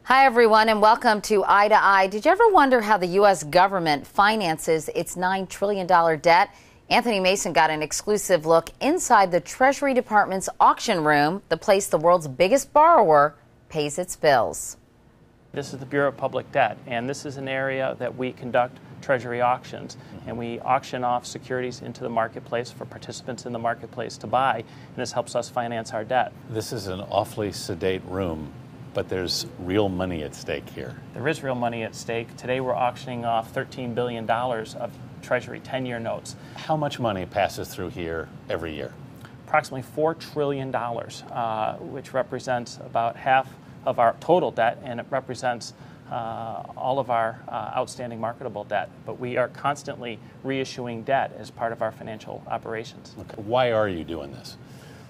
Hi, everyone, and welcome to Eye to Eye. Did you ever wonder how the U.S. government finances its $9 trillion debt? Anthony Mason got an exclusive look inside the Treasury Department's auction room, the place the world's biggest borrower pays its bills. This is the Bureau of Public Debt, and this is an area that we conduct Treasury auctions, and we auction off securities into the marketplace for participants in the marketplace to buy, and this helps us finance our debt. This is an awfully sedate room, but there's real money at stake here. There is real money at stake. Today we're auctioning off $13 billion of Treasury 10-year notes. How much money passes through here every year? Approximately $4 trillion, which represents about half of our total debt, and it represents all of our outstanding marketable debt. But we are constantly reissuing debt as part of our financial operations. Okay. Why are you doing this?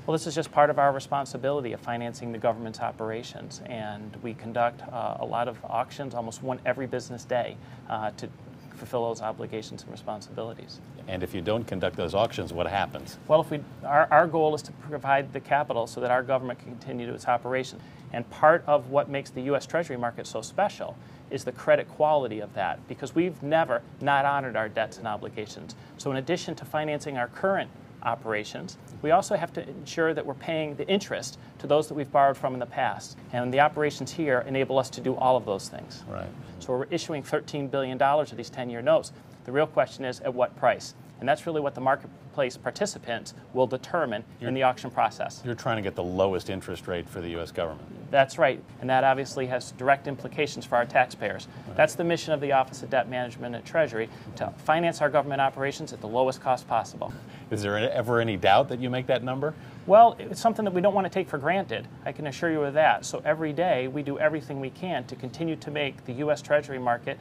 Well, this is just part of our responsibility of financing the government's operations, and we conduct a lot of auctions, almost one every business day, to fulfill those obligations and responsibilities. And if you don't conduct those auctions, what happens? Well, our goal is to provide the capital so that our government can continue its operation. And part of what makes the U.S. Treasury market so special is the credit quality of that, because we've never not honored our debts and obligations. So in addition to financing our current operations, we also have to ensure that we're paying the interest to those that we've borrowed from in the past. And the operations here enable us to do all of those things. Right. So we're issuing $13 billion of these 10-year notes. The real question is, at what price? And that's really what the marketplace participants will determine in the auction process. You're trying to get the lowest interest rate for the U.S. government. That's right, and that obviously has direct implications for our taxpayers. Right. That's the mission of the Office of Debt Management at Treasury, to finance our government operations at the lowest cost possible. Is there ever any doubt that you make that number? Well, it's something that we don't want to take for granted. I can assure you of that. So every day we do everything we can to continue to make the U.S. Treasury market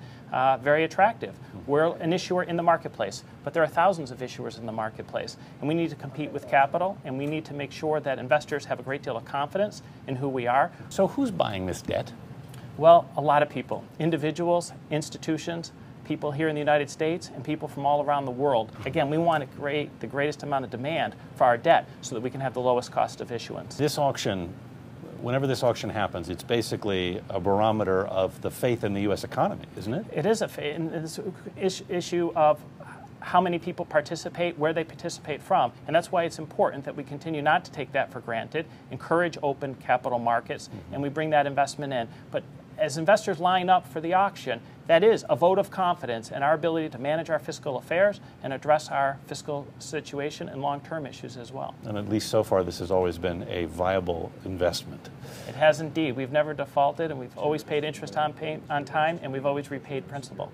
very attractive. We're an issuer in the marketplace, but there are thousands of issuers in the marketplace, and we need to compete with capital, and we need to make sure that investors have a great deal of confidence in who we are. So who's buying this debt? Well, a lot of people, individuals, institutions, people here in the United States, and people from all around the world. Again, we want to create the greatest amount of demand for our debt so that we can have the lowest cost of issuance. This auction, whenever this auction happens, it's basically a barometer of the faith in the U.S. economy, isn't it? It is an issue of how many people participate, where they participate from, and that's why it's important that we continue not to take that for granted, encourage open capital markets, and we bring that investment in. But as investors line up for the auction, that is a vote of confidence in our ability to manage our fiscal affairs and address our fiscal situation and long-term issues as well. And at least so far, this has always been a viable investment. It has indeed. We've never defaulted, and we've always paid interest on time, and we've always repaid principal.